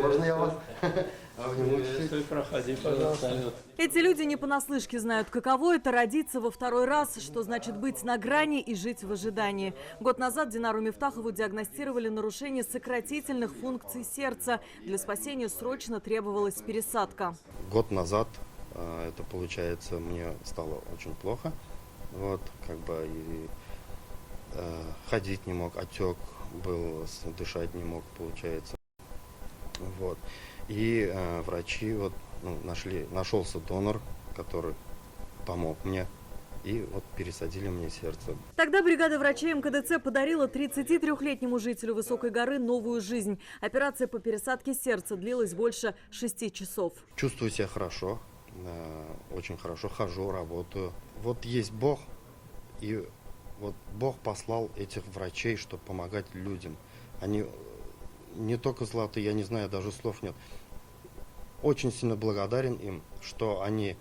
Можно я вас? Проходи, пожалуйста. Эти люди не понаслышке знают, каково это родиться во второй раз, что значит быть на грани и жить в ожидании. Год назад Динару Мифтахову диагностировали нарушение сократительных функций сердца. Для спасения срочно требовалась пересадка. Год назад, это получается, мне стало очень плохо. Вот, как бы и ходить не мог, отек был, дышать не мог, получается. Вот. И врачи вот, нашелся донор, который помог мне. И вот пересадили мне сердце. Тогда бригада врачей МКДЦ подарила 33-летнему жителю Высокой горы новую жизнь. Операция по пересадке сердца длилась больше 6 часов. Чувствую себя хорошо, очень хорошо, хожу, работаю. Вот есть Бог, и вот Бог послал этих врачей, чтобы помогать людям. Они не только золотые, я не знаю, даже слов нет. Очень сильно благодарен им, что они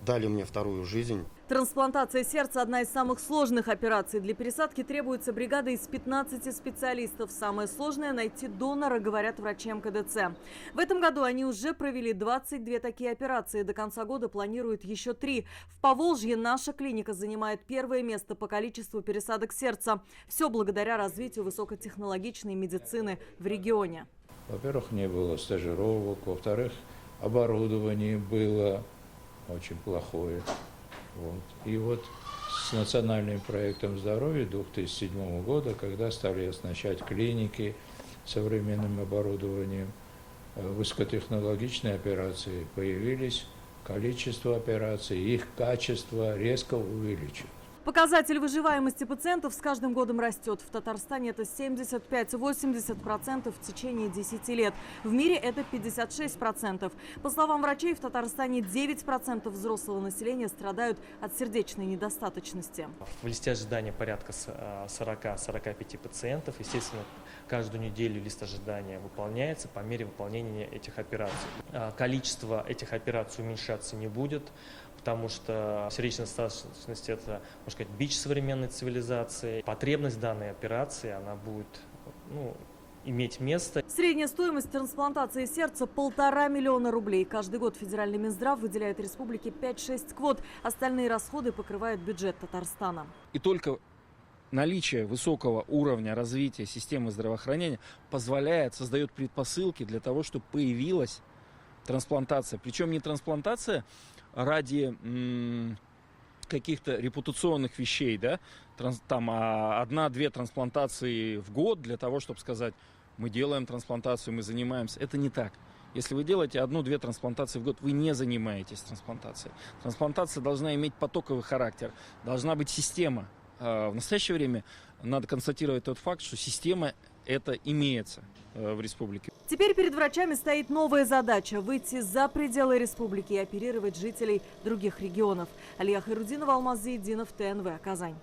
дали мне вторую жизнь. Трансплантация сердца – одна из самых сложных операций. Для пересадки требуется бригада из 15 специалистов. Самое сложное – найти донора, говорят врачи МКДЦ. В этом году они уже провели 22 такие операции. До конца года планируют еще 3. В Поволжье наша клиника занимает первое место по количеству пересадок сердца. Все благодаря развитию высокотехнологичной медицины в регионе. Во-первых, не было стажировок. Во-вторых, оборудование было очень плохое. Вот. И вот с национальным проектом здоровья 2007 года, когда стали оснащать клиники современным оборудованием, высокотехнологичные операции появились, количество операций, их качество резко увеличилось. Показатель выживаемости пациентов с каждым годом растет. В Татарстане это 75-80% в течение 10 лет. В мире это 56%. По словам врачей, в Татарстане 9% взрослого населения страдают от сердечной недостаточности. В листе ожидания порядка 40-45 пациентов. Естественно, каждую неделю лист ожидания выполняется по мере выполнения этих операций. Количество этих операций уменьшаться не будет, потому что сердечная недостаточность – это, можно сказать, бич современной цивилизации. Потребность данной операции, она будет иметь место. Средняя стоимость трансплантации сердца – 1,5 миллиона рублей. Каждый год федеральный Минздрав выделяет республике 5-6 квот. Остальные расходы покрывает бюджет Татарстана. И только наличие высокого уровня развития системы здравоохранения создает предпосылки для того, чтобы появилась трансплантация. Причем не трансплантация ради каких-то репутационных вещей, да, там 1-2 трансплантации в год для того, чтобы сказать, мы делаем трансплантацию, мы занимаемся. Это не так. Если вы делаете 1-2 трансплантации в год, вы не занимаетесь трансплантацией. Трансплантация должна иметь потоковый характер, должна быть система. В настоящее время надо констатировать тот факт, что система это имеется в республике. Теперь перед врачами стоит новая задача – выйти за пределы республики и оперировать жителей других регионов. Алия Хайрудинова, Алмаз Зейдинов, ТНВ, Казань.